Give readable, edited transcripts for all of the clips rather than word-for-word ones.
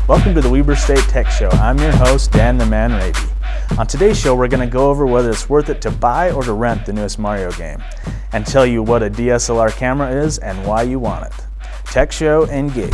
Welcome to the Weber State Tech Show. I'm your host, Dan the Man Rabe. On today's show, we're going to go over whether it's worth it to buy or to rent the newest Mario game, and tell you what a DSLR camera is and why you want it. Tech Show, engage.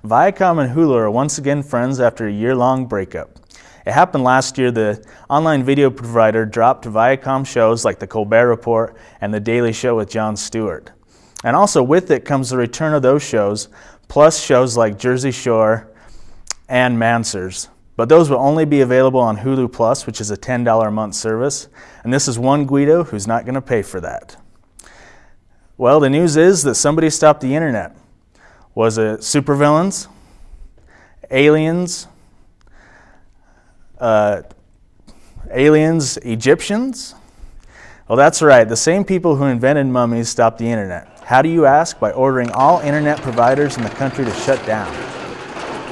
Viacom and Hulu are once again friends after a year-long breakup. It happened last year. The online video provider dropped Viacom shows like The Colbert Report and The Daily Show with Jon Stewart. And also with it comes the return of those shows, plus shows like Jersey Shore and Mansers. But those will only be available on Hulu Plus, which is a $10 a month service. And this is one Guido who's not going to pay for that. Well, the news is that somebody stopped the internet. Was it supervillains, aliens, Egyptians? Well, that's right. The same people who invented mummies stopped the internet. How do you ask? By ordering all internet providers in the country to shut down.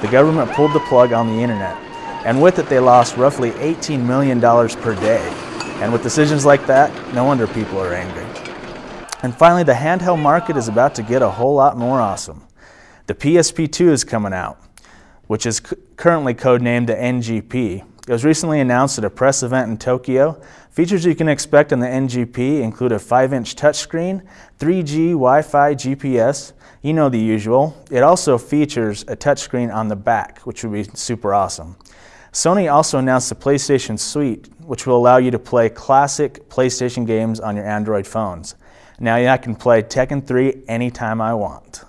The government pulled the plug on the internet, and with it they lost roughly $18 million per day. And with decisions like that, no wonder people are angry. And finally, the handheld market is about to get a whole lot more awesome. The PSP2 is coming out, which is currently codenamed the NGP. It was recently announced at a press event in Tokyo. Features you can expect on the NGP include a 5-inch touchscreen, 3G, Wi-Fi, GPS, you know the usual. It also features a touchscreen on the back, which would be super awesome. Sony also announced the PlayStation Suite, which will allow you to play classic PlayStation games on your Android phones. Now I can play Tekken 3 anytime I want.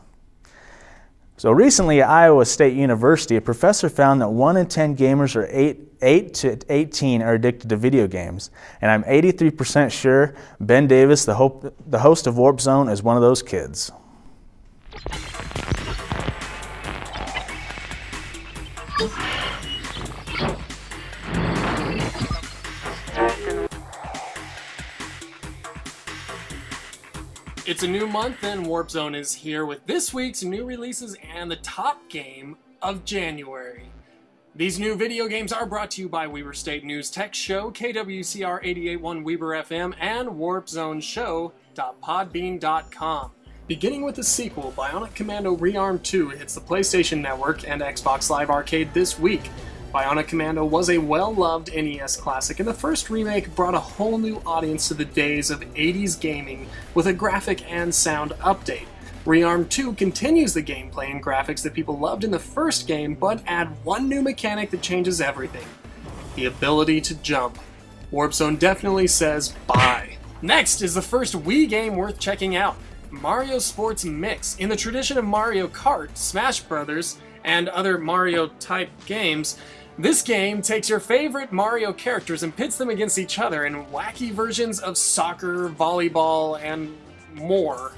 So recently at Iowa State University, a professor found that 1 in 10 gamers are 8 to 18 are addicted to video games. And I'm 83% sure Ben Davis, the host of Warp Zone, is one of those kids. It's a new month and Warp Zone is here with this week's new releases and the top game of January. These new video games are brought to you by Weber State News Tech Show, KWCR 88.1 Weber FM, and WarpZoneShow.podbean.com. Beginning with the sequel, Bionic Commando Rearm 2 hits the PlayStation Network and Xbox Live Arcade this week. Bionic Commando was a well-loved NES classic, and the first remake brought a whole new audience to the days of 80s gaming with a graphic and sound update. Rearm 2 continues the gameplay and graphics that people loved in the first game, but add one new mechanic that changes everything: the ability to jump. Warp Zone definitely says bye. Next is the first Wii game worth checking out, Mario Sports Mix. In the tradition of Mario Kart, Smash Bros., and other Mario-type games, this game takes your favorite Mario characters and pits them against each other in wacky versions of soccer, volleyball, and more.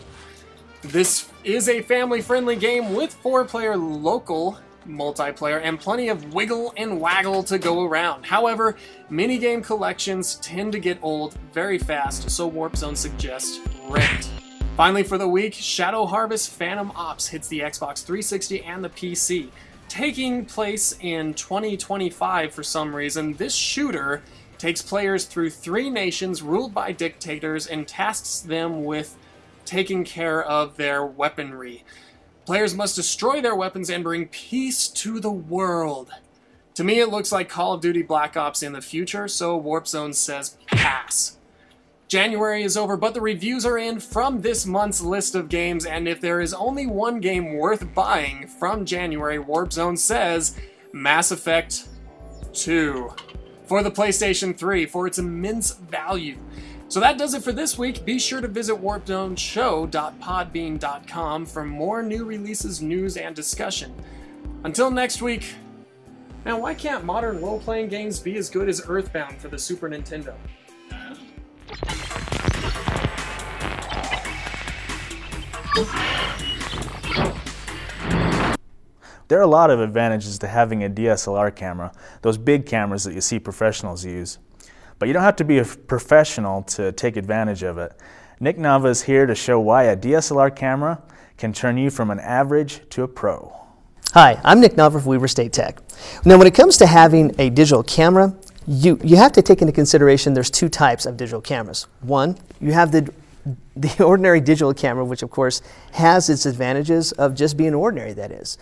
This is a family-friendly game with 4-player local multiplayer and plenty of wiggle and waggle to go around. However, minigame collections tend to get old very fast, so Warp Zone suggests rent. Finally for the week, Shadow Harvest Phantom Ops hits the Xbox 360 and the PC. Taking place in 2025 for some reason, this shooter takes players through 3 nations ruled by dictators and tasks them with taking care of their weaponry. Players must destroy their weapons and bring peace to the world. To me, it looks like Call of Duty Black Ops in the future, so Warp Zone says pass. January is over, but the reviews are in from this month's list of games, and if there is only one game worth buying from January, Warp Zone says Mass Effect 2 for the PlayStation 3 for its immense value. So that does it for this week. Be sure to visit WarpZoneShow.podbean.com for more new releases, news, and discussion. Until next week, now why can't modern role-playing games be as good as Earthbound for the Super Nintendo? There are a lot of advantages to having a DSLR camera, those big cameras that you see professionals use. But you don't have to be a professional to take advantage of it. Nick Nava is here to show why a DSLR camera can turn you from an average to a pro. Hi, I'm Nick Nava from Weber State Tech. Now when it comes to having a digital camera, you have to take into consideration there's two types of digital cameras. One, you have the ordinary digital camera, which of course has its advantages of just being ordinary, that is.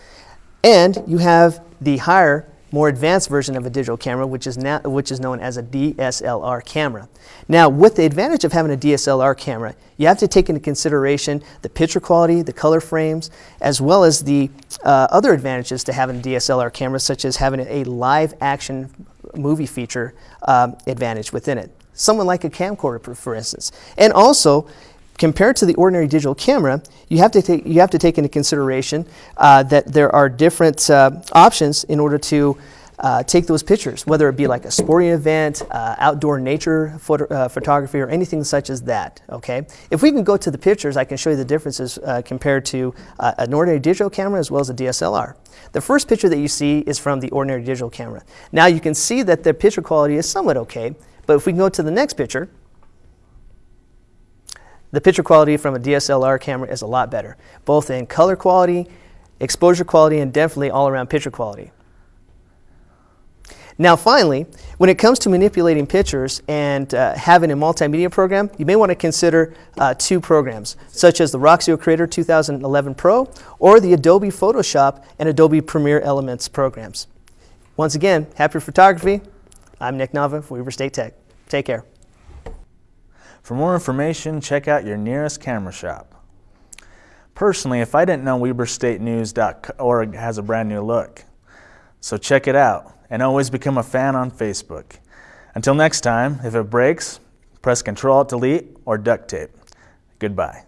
And you have the higher, more advanced version of a digital camera, which is known as a DSLR camera. Now, with the advantage of having a DSLR camera, you have to take into consideration the picture quality, the color frames, as well as the other advantages to having a DSLR camera, such as having a live action movie feature advantage within it. Someone like a camcorder, for instance. And also, compared to the ordinary digital camera, you have to take into consideration that there are different options in order to take those pictures, whether it be like a sporting event, outdoor nature photography, or anything such as that. Okay. If we can go to the pictures, I can show you the differences compared to an ordinary digital camera as well as a DSLR. The first picture that you see is from the ordinary digital camera. Now you can see that the picture quality is somewhat okay, but if we can go to the next picture, the picture quality from a DSLR camera is a lot better, both in color quality, exposure quality, and definitely all-around picture quality. Now finally, when it comes to manipulating pictures and having a multimedia program, you may want to consider two programs, such as the Roxio Creator 2011 Pro or the Adobe Photoshop and Adobe Premiere Elements programs. Once again, happy photography. I'm Nick Nava from Weber State Tech. Take care. For more information, check out your nearest camera shop. Personally, if I didn't know WeberStateNews.org has a brand new look, so check it out and always become a fan on Facebook. Until next time, if it breaks, press Ctrl-Alt-Delete or duct tape. Goodbye.